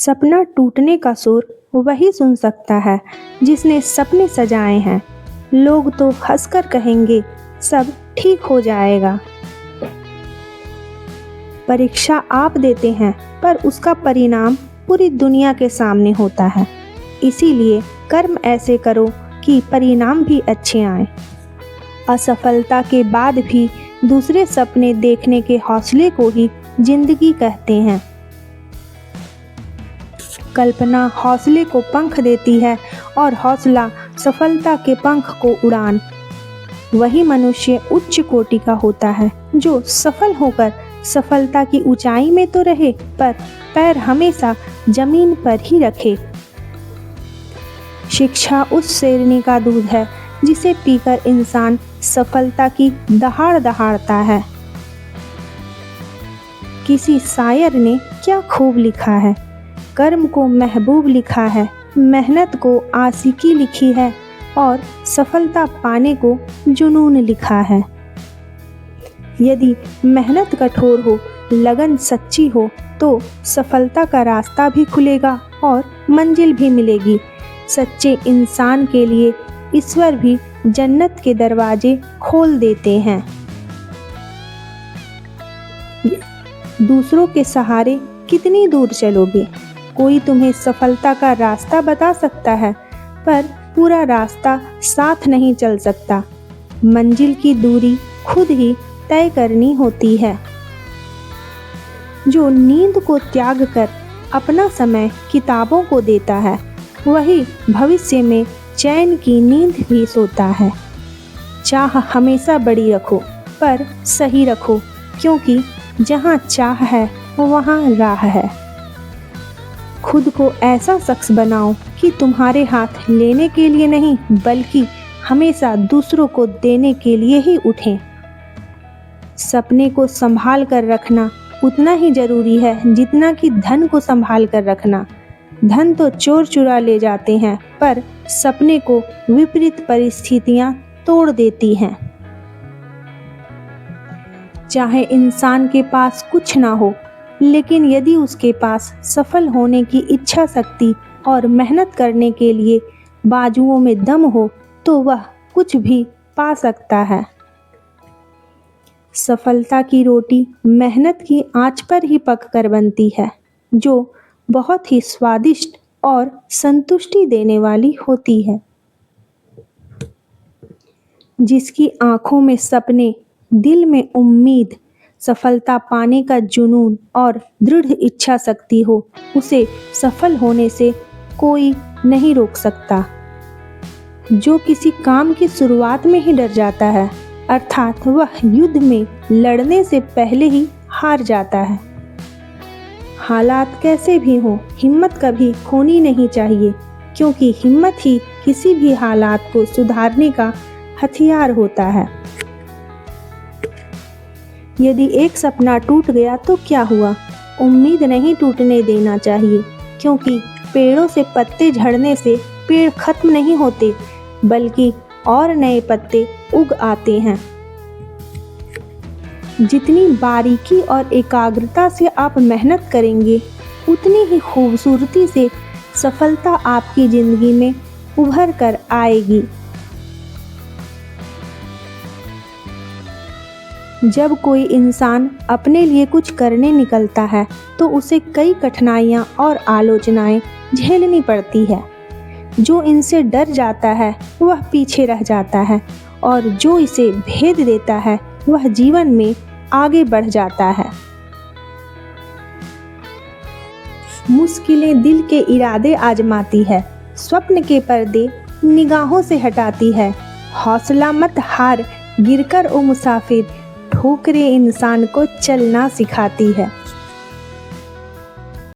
सपना टूटने का शोर वही सुन सकता है जिसने सपने सजाए हैं। लोग तो हंसकर कहेंगे सब ठीक हो जाएगा। परीक्षा आप देते हैं पर उसका परिणाम पूरी दुनिया के सामने होता है। इसीलिए कर्म ऐसे करो कि परिणाम भी अच्छे आए। असफलता के बाद भी दूसरे सपने देखने के हौसले को ही जिंदगी कहते हैं। कल्पना हौसले को पंख देती है और हौसला सफलता के पंख को उड़ान। वही मनुष्य उच्च कोटि का होता है जो सफल होकर सफलता की ऊंचाई में तो रहे पर पैर हमेशा जमीन पर ही रखे। शिक्षा उस शेरनी का दूध है जिसे पीकर इंसान सफलता की दहाड़ दहाड़ता है। किसी शायर ने क्या खूब लिखा है, कर्म को महबूब लिखा है, मेहनत को आशिकी लिखी है और सफलता पाने को जुनून लिखा है। यदि मेहनत कठोर हो, लगन सच्ची हो तो सफलता का रास्ता भी खुलेगा और मंजिल भी मिलेगी। सच्चे इंसान के लिए ईश्वर भी जन्नत के दरवाजे खोल देते हैं। दूसरों के सहारे कितनी दूर चलोगे? कोई तुम्हें सफलता का रास्ता बता सकता है पर पूरा रास्ता साथ नहीं चल सकता। मंजिल की दूरी खुद ही तय करनी होती है। जो नींद को त्याग कर अपना समय किताबों को देता है वही भविष्य में चैन की नींद भी सोता है। चाह हमेशा बड़ी रखो पर सही रखो, क्योंकि जहाँ चाह है वहाँ राह है। खुद को ऐसा शख्स बनाओ कि तुम्हारे हाथ लेने के लिए नहीं बल्कि हमेशा दूसरों को देने के लिए ही उठें। सपने को संभाल कर रखना उतना ही जरूरी है जितना कि धन को संभाल कर रखना। धन तो चोर चुरा ले जाते हैं पर सपने को विपरीत परिस्थितियां तोड़ देती हैं। चाहे इंसान के पास कुछ ना हो, लेकिन यदि उसके पास सफल होने की इच्छा शक्ति और मेहनत करने के लिए बाजुओं में दम हो तो वह कुछ भी पा सकता है। सफलता की रोटी मेहनत की आंच पर ही पक कर बनती है, जो बहुत ही स्वादिष्ट और संतुष्टि देने वाली होती है। जिसकी आंखों में सपने, दिल में उम्मीद, सफलता पाने का जुनून और दृढ़ इच्छा शक्ति हो, उसे सफल होने से कोई नहीं रोक सकता। जो किसी काम की शुरुआत में ही डर जाता है, अर्थात वह युद्ध में लड़ने से पहले ही हार जाता है। हालात कैसे भी हों, हिम्मत कभी खोनी नहीं चाहिए, क्योंकि हिम्मत ही किसी भी हालात को सुधारने का हथियार होता है। यदि एक सपना टूट गया तो क्या हुआ? उम्मीद नहीं टूटने देना चाहिए, क्योंकि पेड़ों से पत्ते झड़ने से पेड़ खत्म नहीं होते बल्कि और नए पत्ते उग आते हैं। जितनी बारीकी और एकाग्रता से आप मेहनत करेंगे उतनी ही खूबसूरती से सफलता आपकी जिंदगी में उभर कर आएगी। जब कोई इंसान अपने लिए कुछ करने निकलता है तो उसे कई कठिनाइयाँ और आलोचनाएं झेलनी पड़ती है। जो इनसे डर जाता है वह पीछे रह जाता है और जो इसे भेद देता है वह जीवन में आगे बढ़ जाता है। मुश्किलें दिल के इरादे आजमाती है, स्वप्न के पर्दे निगाहों से हटाती है। हौसला मत हार, गिरकर ओ मुसाफिर, ठोकरें इंसान को चलना सिखाती है।